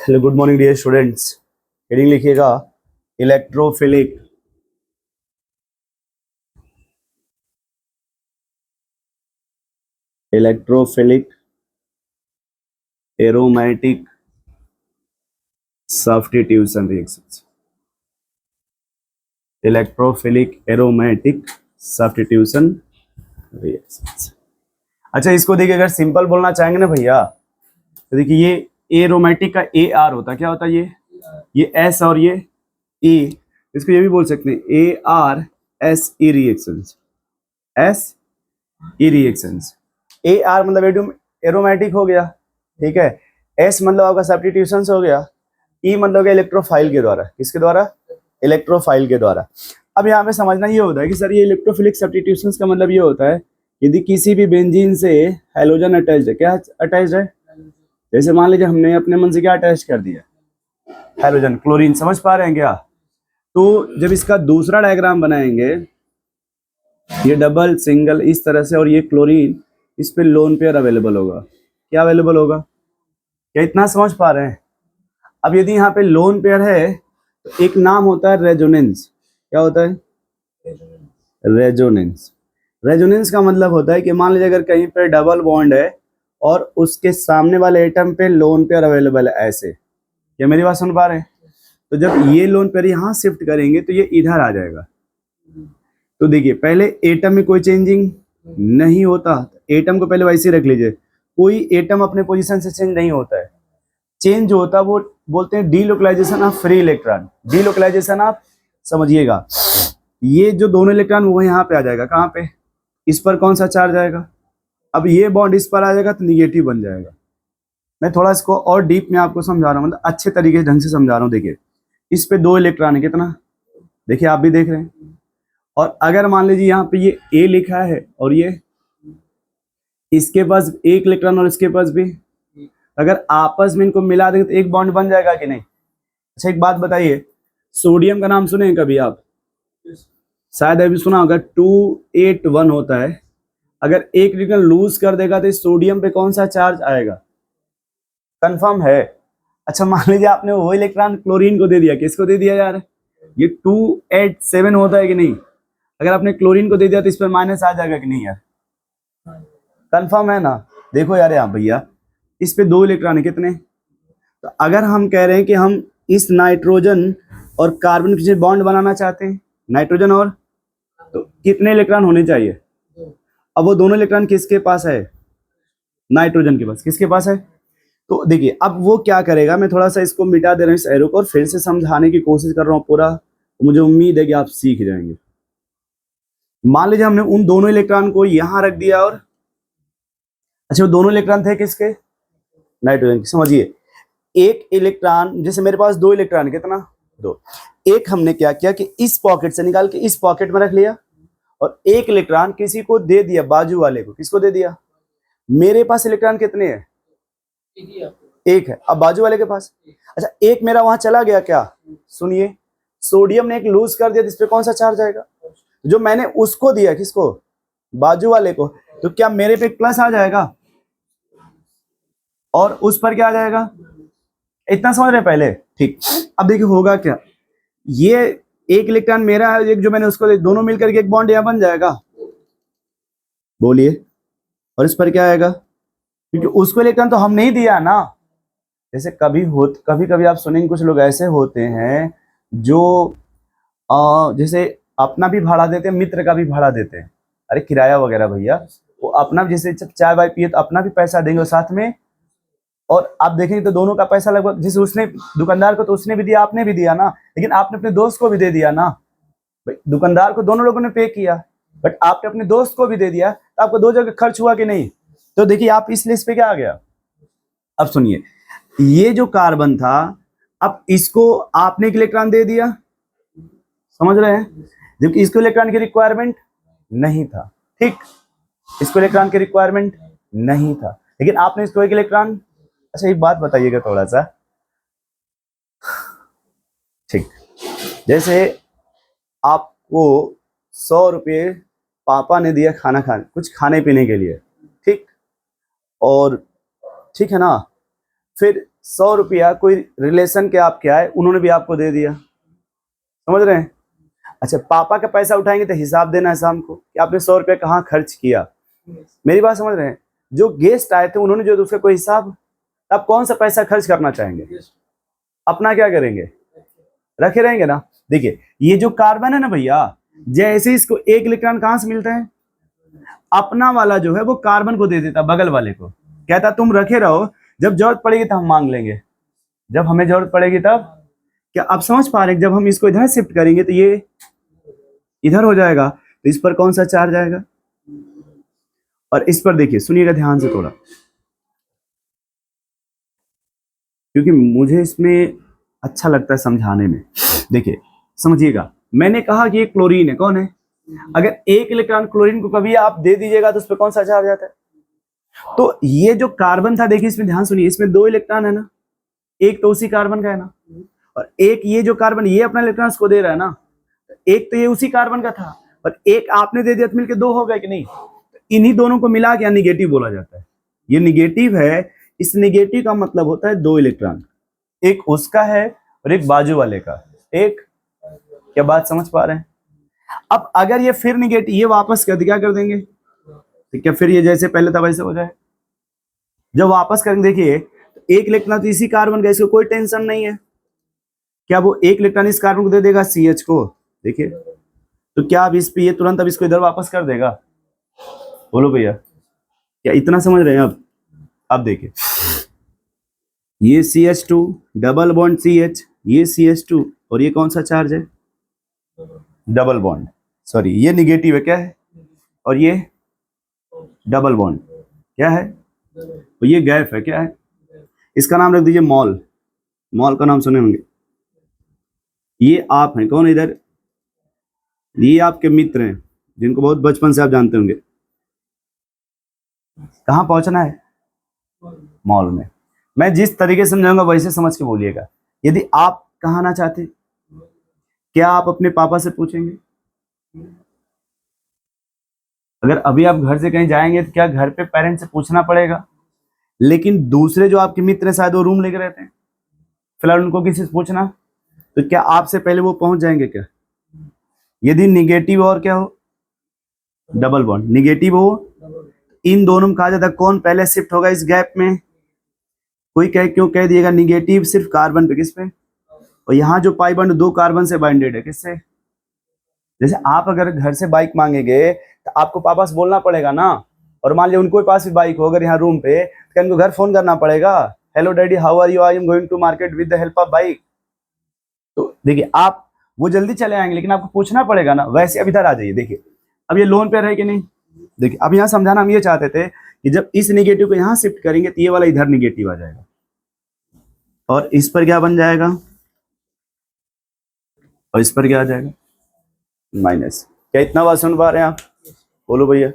Hello, good morning dear students. Heading लिखिएगा electrophilic aromatic substitution reactions. Electrophilic aromatic substitution reactions. अच्छा, इसको देखिए, अगर सिंपल बोलना चाहेंगे ना भैया, तो देखिए ये एरोमेटिक का ए आर होता है। क्या होता है ये एस और ये ई। इसको ये भी बोल सकते हैं A R S E reactions. S E reactions. A R मतलब एरोमेटिक हो गया, ठीक है। एस मतलब आपका सब्स्टिट्यूशंस हो गया। ई मतलब इलेक्ट्रोफाइल के द्वारा। किसके द्वारा? इलेक्ट्रोफाइल के द्वारा। अब यहाँ पे समझना ये होता है कि सर ये इलेक्ट्रोफिलिक सब्स्टिट्यूशंस का मतलब ये होता है यदि किसी भी बेंजीन से हैलोजन अटैच्ड है। क्या अटैच्ड है? जैसे मान लीजिए हमने अपने मन से क्या अटैच कर दिया, हैलोजन, क्लोरीन। समझ पा रहे हैं क्या? तो जब इसका दूसरा डायग्राम बनाएंगे, ये डबल सिंगल इस तरह से, और ये क्लोरीन, इस पे लोन पेयर अवेलेबल होगा। क्या अवेलेबल होगा? क्या इतना समझ पा रहे हैं? अब यदि यहाँ पे लोन पेयर है तो एक नाम होता है रेजोनेंस। क्या होता है? रेजोनेंस। रेजोनेंस का मतलब होता है कि मान लीजिए अगर कहीं पे डबल बॉन्ड है और उसके सामने वाले एटम पे लोन पेयर अवेलेबल है, ऐसे। क्या मेरी बात सुन पा रहे हैं? तो जब ये लोन पेयर यहाँ शिफ्ट करेंगे तो ये इधर आ जाएगा। तो देखिए, पहले एटम में कोई चेंजिंग नहीं होता। एटम को पहले वैसे ही रख लीजिए। कोई एटम अपने पोजीशन से चेंज नहीं होता है। चेंज होता वो बोलते हैं delocalization of free electron. Delocalization आप समझिएगा, ये जो दोनों इलेक्ट्रॉन वो यहाँ पे आ जाएगा। कहाँ पे? इस पर कौन सा चार्ज आएगा? अब ये बॉन्ड इस पर आ जाएगा तो निगेटिव बन जाएगा। मैं थोड़ा इसको और डीप में आपको समझा रहा हूँ, मतलब अच्छे तरीके से ढंग से समझा रहा हूँ। देखिए, इस पे 2 इलेक्ट्रॉन है। कितना? देखिए, आप भी देख रहे हैं। और अगर मान लीजिए यहाँ पे ये ए लिखा है और ये इसके पास एक इलेक्ट्रॉन और इसके पास भी, अगर आपस में इनको मिला देंगे तो एक बॉन्ड बन जाएगा कि नहीं? अच्छा, एक बात बताइए, सोडियम का नाम सुने कभी आप? शायद अभी सुना होगा, 281 होता है। अगर एक इलेक्ट्रॉन लूज कर देगा तो सोडियम पे कौन सा चार्ज आएगा? कंफर्म है? अच्छा, मान लीजिए आपने वो इलेक्ट्रॉन क्लोरीन को दे दिया। किसको दे दिया यार? ये 287 होता है कि नहीं? अगर आपने क्लोरीन को दे दिया तो इस पर माइनस आ जाएगा कि नहीं यार? कंफर्म है ना? देखो यार, यहाँ भैया इस पे 2 इलेक्ट्रॉन है। कितने? तो अगर हम कह रहे हैं कि हम इस नाइट्रोजन और कार्बन के बॉन्ड बनाना चाहते हैं, नाइट्रोजन और, तो कितने इलेक्ट्रॉन होने चाहिए? अब वो दोनों इलेक्ट्रॉन किसके पास है? नाइट्रोजन के पास। किसके पास है? तो देखिए, अब वो क्या करेगा, मैं थोड़ा सा इसको मिटा दे रहा हूँ इस एरो को, और फिर से समझाने की कोशिश कर रहा हूँ पूरा। मुझे उम्मीद है कि आप सीख जाएंगे। मान लीजिए हमने उन दोनों इलेक्ट्रॉन को यहां रख दिया, और अच्छा, वो दोनों इलेक्ट्रॉन थे किसके? नाइट्रोजन के। समझिए, एक इलेक्ट्रॉन, जैसे मेरे पास 2 इलेक्ट्रॉन, कितना? 2। एक हमने क्या किया कि इस पॉकेट से निकाल के इस पॉकेट में रख लिया, और एक इलेक्ट्रॉन किसी को दे दिया, बाजू वाले को। किसको दे दिया? मेरे पास इलेक्ट्रॉन कितने हैं? एक है। अब बाजू वाले के पास, अच्छा, एक मेरा वहां चला गया। क्या? सुनिए, सोडियम ने एक लूज कर दिया, जिसपे कौन सा चार्ज आएगा? जो मैंने उसको दिया। किसको? बाजू वाले को। तो क्या मेरे पे प्लस आ जाएगा और उस पर क्या आ जाएगा? इतना समझ रहे पहले? ठीक। अब देखिए होगा क्या, ये एक इलेक्ट्रॉन मेरा है, एक जो मैंने उसको, दोनों मिलकर के एक बॉन्ड यहां बन जाएगा। बोलिए, और इस पर क्या आएगा? क्योंकि उसको इलेक्ट्रॉन तो हम नहीं दिया ना। जैसे कभी कभी आप सुनेंगे, कुछ लोग ऐसे होते हैं जो जैसे अपना भी भाड़ा देते हैं, मित्र का भी भाड़ा देते हैं। अरे किराया वगैरह भैया, वो अपना, जैसे चाय वाय पिए तो अपना भी पैसा देंगे और साथ में, और आप देखेंगे तो दोनों का पैसा लगभग, जैसे उसने दुकानदार को तो उसने भी दिया, आपने भी दिया ना, लेकिन आपने अपने दोस्त को भी दे दिया ना। भाई, दुकानदार को दोनों लोगों ने पे किया, बट आपने अपने दोस्त को भी दे दिया, तो आपको 2 जगह खर्च हुआ कि नहीं? तो देखिए, आप इस लिस्ट पे क्या आ गया। अब सुनिए, ये जो कार्बन था, अब इसको आपने एक इलेक्ट्रॉन दे दिया। समझ रहे हैं? जबकि इसको इलेक्ट्रॉन की रिक्वायरमेंट नहीं था। ठीक, इसको इलेक्ट्रॉन की रिक्वायरमेंट नहीं था, लेकिन आपने इसको एक इलेक्ट्रॉन। अच्छा, एक बात बताइएगा थोड़ा सा। ठीक, जैसे आपको 100 रुपये पापा ने दिया कुछ खाने पीने के लिए। ठीक, और ठीक है ना, फिर 100 रुपया कोई रिलेशन के आपके आए, उन्होंने भी आपको दे दिया, समझ रहे हैं। अच्छा, पापा का पैसा उठाएंगे तो हिसाब देना है शाम को कि आपने 100 रुपया कहाँ खर्च किया। मेरी बात समझ रहे हैं। जो गेस्ट आए थे उन्होंने जो उसका कोई हिसाब, आप कौन सा पैसा खर्च करना चाहेंगे, अपना क्या करेंगे, रखे रहेंगे ना। देखिए ये जो कार्बन है ना भैया, जैसे इसको एक इलेक्ट्रॉन कहां से मिलता है, अपना वाला जो है वो कार्बन को दे देता, बगल वाले को कहता तुम रखे रहो, जब जरूरत पड़ेगी तब हम मांग लेंगे, जब हमें जरूरत पड़ेगी तब। क्या आप समझ पा रहे हैं, जब हम इसको इधर शिफ्ट करेंगे तो ये इधर हो जाएगा, तो इस पर कौन सा चार्ज आएगा, और इस पर देखिए, सुनिएगा ध्यान से थोड़ा, क्योंकि मुझे इसमें अच्छा लगता है समझाने में। देखिए समझिएगा, मैंने कहा कि ये क्लोरीन है, कौन है, अगर एक इलेक्ट्रॉन क्लोरीन को कभी आप दे दीजिएगा तो उस पर कौन सा चार्ज आता है। तो ये जो कार्बन था, देखिए इसमें ध्यान सुनिए, इसमें 2 इलेक्ट्रॉन है ना, एक तो उसी कार्बन का है ना, और एक ये जो कार्बन ये अपना इलेक्ट्रॉन को दे रहा है ना, एक तो ये उसी कार्बन का था और एक आपने दे दिया तो मिलकर 2 हो गए कि नहीं। इन्हीं दोनों को मिला के निगेटिव बोला जाता है, ये निगेटिव है। इस निगेटिव का मतलब होता है 2 इलेक्ट्रॉन, एक उसका है और एक बाजू वाले का, एक। क्या बात समझ पा रहे हैं। अब अगर ये फिर निगेटिव, ये वापस कर दे, क्या कर देंगे, तो क्या फिर ये जैसे पहले था वैसे हो जाए। जब वापस करेंगे देखिए, एक इलेक्ट्रॉन तो इसी कार्बन का, इसको कोई टेंशन नहीं है। क्या वो एक इलेक्ट्रॉन इस कार्बन को दे देगा CH को, देखिए, तो क्या अब इस पे ये तुरंत अब इसको इधर वापस कर देगा, बोलो भैया, क्या इतना समझ रहे हैं। अब देखिए, ये CH2 डबल बॉन्ड CH, ये CH2 और ये कौन सा चार्ज है, डबल बॉन्ड, सॉरी ये निगेटिव है, क्या है, और ये डबल बॉन्ड क्या है, और ये गैप है, क्या है, इसका नाम रख दीजिए मॉल। मॉल का नाम सुने होंगे। ये आप हैं, कौन इधर, ये आपके मित्र हैं जिनको बहुत बचपन से आप जानते होंगे। कहाँ पहुंचना है, मॉल में। मैं जिस तरीके से समझाऊंगा वैसे समझ के बोलिएगा। यदि आप कहाँ आना चाहते, क्या आप अपने पापा से पूछेंगे, अगर अभी आप घर से कहीं जाएंगे तो क्या घर पे पेरेंट्स से पूछना पड़ेगा। लेकिन दूसरे जो आपके मित्र हैं, शायद वो रूम लेके रहते हैं, फिलहाल उनको किसी से पूछना, तो क्या आपसे पहले वो पहुंच जाएंगे क्या। यदि निगेटिव और क्या हो, डबल बॉन्ड निगेटिव हो, इन दोनों में कहा जाता है कौन पहले शिफ्ट होगा इस गैप में। कोई क्यों कह दिएगा निगेटिव सिर्फ कार्बन पे, किस पे, और यहाँ जो पाई बॉन्ड 2 कार्बन से बाइंडेड है, किससे। जैसे आप अगर घर से बाइक मांगेंगे तो आपको पापा से बोलना पड़ेगा ना, और मान लिया उनको पास भी बाइक हो अगर यहाँ रूम पे, तो उनको घर फोन करना पड़ेगा, hello daddy how are you, I am going to market with the help of bike. तो देखिए आप वो जल्दी चले आएंगे, लेकिन आपको पूछना पड़ेगा ना। वैसे अब इधर आ जाइए, देखिए अब ये लोन पे है कि नहीं। देखिए अब यहाँ समझाना हम ये चाहते थे कि जब इस निगेटिव को यहाँ शिफ्ट करेंगे तो ये वाला इधर निगेटिव आ जाएगा, और इस पर क्या बन जाएगा, और इस पर क्या आ जाएगा, माइनस। क्या इतना बात सुन पा रहे हैं आप, बोलो भैया।